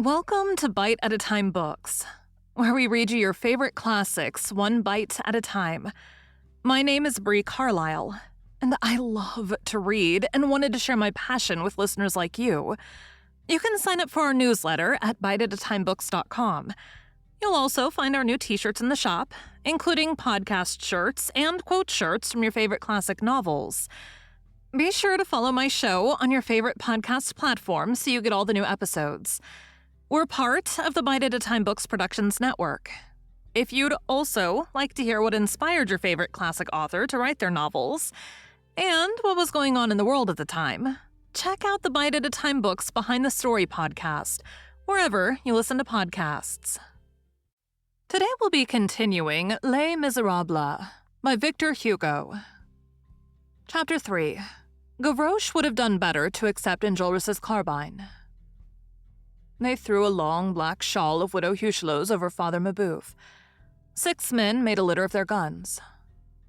Welcome to Bite at a Time Books, where we read you your favorite classics one bite at a time. My name is Bree Carlile, and I love to read and wanted to share my passion with listeners like you. You can sign up for our newsletter at biteatatimebooks.com. You'll also find our new t-shirts in the shop, including podcast shirts and quote shirts from your favorite classic novels. Be sure to follow my show on your favorite podcast platform so you get all the new episodes. We're part of the Bite at a Time Books Productions Network. If you'd also like to hear what inspired your favorite classic author to write their novels, and what was going on in the world at the time, check out the Bite at a Time Books Behind the Story podcast, wherever you listen to podcasts. Today we'll be continuing Les Miserables by Victor Hugo. Chapter 3. Gavroche would have done better to accept Enjolras' carbine. They threw a long black shawl of Widow Huchelot's over Father Mabeuf. 6 men made a litter of their guns.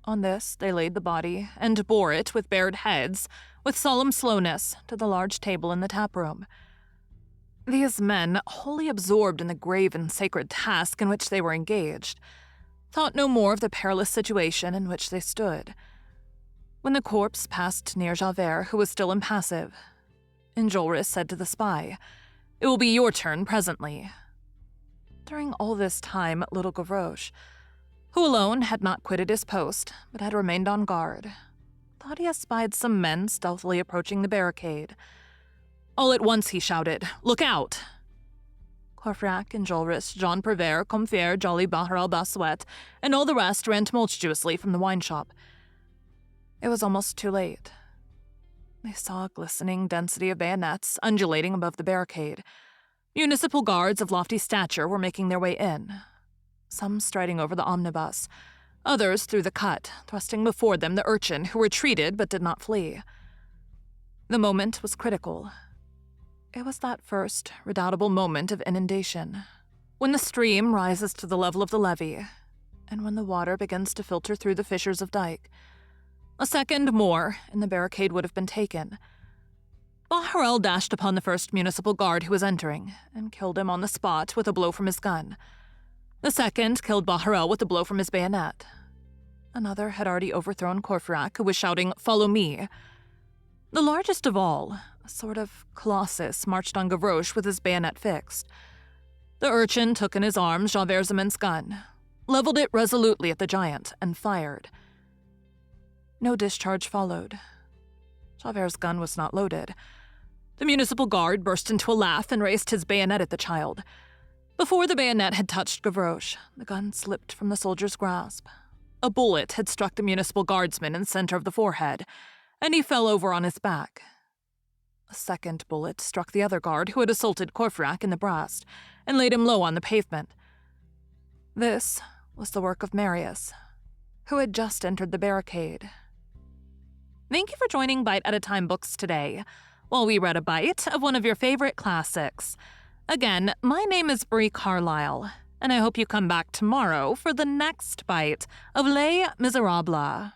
On this, they laid the body and bore it with bared heads, with solemn slowness, to the large table in the taproom. These men, wholly absorbed in the grave and sacred task in which they were engaged, thought no more of the perilous situation in which they stood. When the corpse passed near Javert, who was still impassive, Enjolras said to the spy, "It will be your turn presently." During all this time, little Gavroche, who alone had not quitted his post, but had remained on guard, thought he espied some men stealthily approaching the barricade. All at once he shouted, "Look out!" Courfeyrac, Enjolras, Jean Prouvaire, Combeferre, Joly, Bahorel, Bossuet, and all the rest ran tumultuously from the wine shop. It was almost too late. They saw a glistening density of bayonets undulating above the barricade. Municipal guards of lofty stature were making their way in, some striding over the omnibus, others through the cut, thrusting before them the urchin who retreated but did not flee. The moment was critical. It was that first, redoubtable moment of inundation, when the stream rises to the level of the levee, and when the water begins to filter through the fissures of dike. A second more, and the barricade would have been taken. Bahorel dashed upon the first municipal guard who was entering, and killed him on the spot with a blow from his gun. The second killed Bahorel with a blow from his bayonet. Another had already overthrown Courfeyrac, who was shouting, "Follow me." The largest of all, a sort of colossus, marched on Gavroche with his bayonet fixed. The urchin took in his arms Javert's immense gun, leveled it resolutely at the giant, and fired. No discharge followed. Javert's gun was not loaded. The municipal guard burst into a laugh and raised his bayonet at the child. Before the bayonet had touched Gavroche, the gun slipped from the soldier's grasp. A bullet had struck the municipal guardsman in the center of the forehead, and he fell over on his back. A second bullet struck the other guard who had assaulted Courfeyrac in the breast and laid him low on the pavement. This was the work of Marius, who had just entered the barricade. Thank you for joining Bite at a Time Books today, while we read a bite of one of your favorite classics. Again, my name is Bree Carlile, and I hope you come back tomorrow for the next bite of Les Miserables.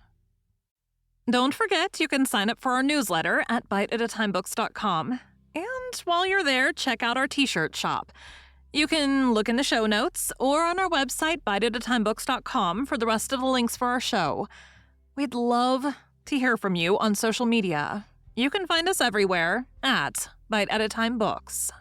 Don't forget, you can sign up for our newsletter at biteatatimebooks.com, and while you're there, check out our t-shirt shop. You can look in the show notes or on our website, biteatatimebooks.com, for the rest of the links for our show. We'd love to hear from you on social media. You can find us everywhere at Bite at a Time Books.